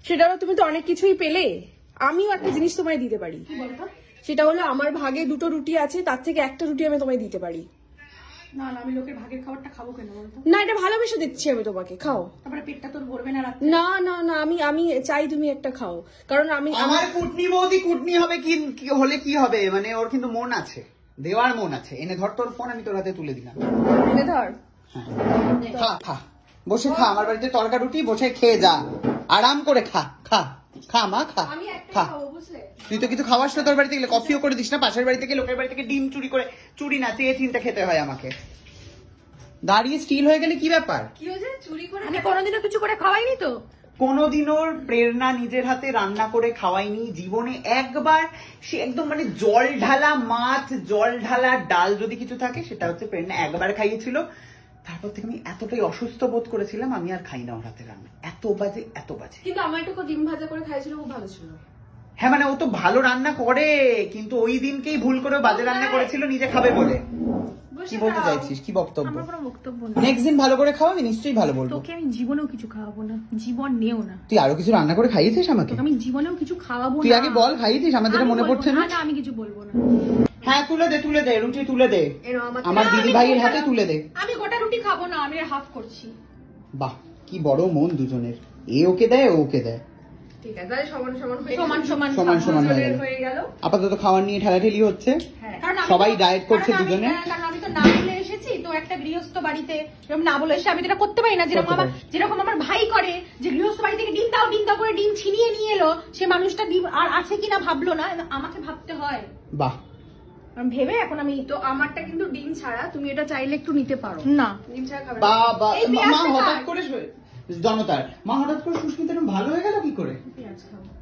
সেটা তুমি তো অনেক কিছুই পেলে, আমিও একটা জিনিস তোমায় দিতে পারি। সেটা হলো আমার ভাগে 2টো রুটি আছে, তার থেকে একটা রুটি আমি তোমায় দিতে পারি। না না, আমি লোকের ভাগের খাবারটা খাবো কেন বলতো? না, এটা ভালোবেসে দিচ্ছি আমি তোমাকে, খাও। তারপরে পেটটা তোর ভরবে না রাতে? না না না, আমি চাই তুমি একটা খাও, কারণ আমি আমার কুটনি বৌদি কুটনি হবে কি হলে কি হবে, মানে ওর কিন্তু মন আছে, দেওয়ার মন আছে। এনে ধর তোর ফোন, আমি তোর হাতে তুলে দিলাম। এনে ধর। খা খা, বসে খা, আমার বাড়িতে তরকা রুটি, বসে খেয়ে যা, আরাম করে খা খা খা মা খা খা। তুই তো কিছু খাওয়াস না, তোর বাড়িতে গেলে কফিও করে দিস না, পাশের বাড়ি থেকে লোকের বাড়ি থেকে ডিম চুরি করে, চুরি না চেয়ে চিন্তা খেতে হয় আমাকে। দাঁড়িয়ে স্টিল হয়ে গেলে কি ব্যাপার? কি হয়েছে? চুরি করে মানে কোনোদিনও কিছু করে খাওয়াইনি তো? কোনোদিনও প্রেরণা নিজের হাতে রান্না করে খাওয়াইনি জীবনে। একবার সে একদম মানে জল ঢালা মাছ, জল ঢালা ডাল যদি কিছু থাকে সেটা হচ্ছে প্রেরণা একবার খাইয়েছিল। তারপর থেকে আমি এতটাই অসুস্থ বোধ করেছিলাম, আমি আর খাই না ওর হাতে রান্না। এত বাজে, এত বাজে। কিন্তু আমার একটু ডিম ভাজা করে খাইছিল, খুব ভালো ছিল। হ্যাঁ মানে ও তো ভালো রান্না করে, কিন্তু ওই দিনকেই ভুল করে বাজে রান্না করেছিল নিজে খাবে বলে। কি বলতে চাইছিস, কি বক্তব্য? আমার কোনো বক্তব্য না। নেক্সট দিন ভালো করে খাওয়াবি, নিশ্চয়ই ভালো বলবো। তোকে আমি জীবনেও কিছু খাওয়াবো না, জীবন নেও না। তুই আরো কিছু রান্না করে খাইয়েছিস আমাকে? তোকে আমি জীবনেও কিছু খাওয়াবো না। তুই আগে বল খাইয়েছিস, আমার যেটা মনে পড়ছে না। না, আমি কিছু বলবো না। হ্যাঁ তুলে দে, তুলে দে, রুটি তুলে দে, আমার দিদি ভাইয়ের হাতে তুলে দে। আমি গোটা রুটি খাবো না, আমি হাফ করছি। বাহ, কি বড় মন দুজনের, এ ওকে দেয়, ও ওকে দেয়। ঠিক আছে, তাহলে সমান সমান সমান সমান হয়ে গেল। আপাতত খাওয়ার নিয়ে ঠেলাঠেলি হচ্ছে, সবাই ডায়েট করছে দুজনে। কারণ আমি তো না বলে এসেছি, তো একটা গৃহস্থ বাড়িতে এরকম না বলে এসে আমি এটা করতে পারি না। যেরকম আমার ভাই করে, যে গৃহস্থ বাড়ি থেকে ডিম দাও করে ডিম ছিনিয়ে নিয়ে এলো, সে মানুষটা ডিম আর আছে কিনা ভাবলো না, আমাকে ভাবতে হয়। বাহ, ভেবে এখন আমি তো আমারটা কিন্তু ডিম ছাড়া, তুমি এটা চাইলে একটু নিতে পারো। না, ডিম ছাড়া খাবে। বাবা, মা হঠাৎ করে জনতার মা হঠাৎ করে সুস্মিতা ভালো হয়ে গেল কি করে?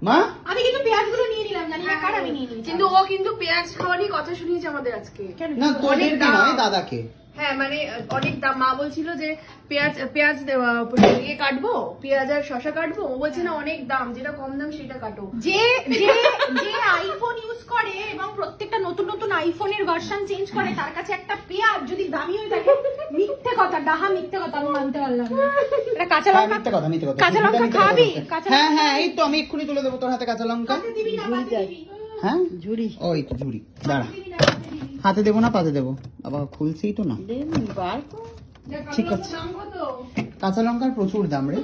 মা আমি কিন্তু পেঁয়াজগুলো নিয়ে নিলাম, জানি না কার, আমি নিয়ে নিলাম। কিন্তু ও কিন্তু পেঁয়াজ খাওয়া নিয়ে কথা শুনিয়েছে আমাদের আজকে। না, তোদেরকে নয়, দাদাকে। হ্যাঁ মানে অনেক দাম। মা বলছিল যে পেঁয়াজ ইয়ে কাটবো, পেঁয়াজ আর শশা কাটবো, ও বলছে না অনেক দাম, যেটা কম দাম সেটা কাটো। যে আইফোন ইউজ করে এবং প্রত্যেকটা নতুন নতুন আইফোনের ভার্সন চেঞ্জ করে, তার কাছে একটা পেঁয়াজ যদি দামি হয়ে থাকে, মিথ্যে কথা, ডাহা মিথ্যে কথা, আমি মানতে পারলাম না। এটা কাঁচা লঙ্কা, কাঁচা লঙ্কা খাবি? হ্যাঁ হ্যাঁ, এই তো আমি এক্ষুনি তুলে দেবো তোর হাতে কাঁচা লঙ্কা। হ্যাঁ ঝুড়ি, ওই তো ঝুড়ি, দাঁড়া, হাতে দেবো না পাতে দেবো, আবার খুলছেই তো না। ঠিক আছে, কাঁচা লঙ্কার প্রচুর দাম রে,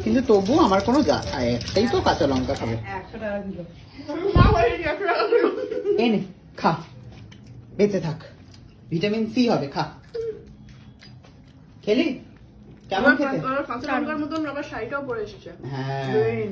কিন্তু তবু আমার কোনো একটাই তো কাঁচা লঙ্কা খাবে। এনে খা, বেঁচে থাক, ভিটামিন সি হবে, খা। খেলি কেমন খেতে? কাঁচা লঙ্কার মতন আবার শাড়িটাও পরে এসেছে। হ্যাঁ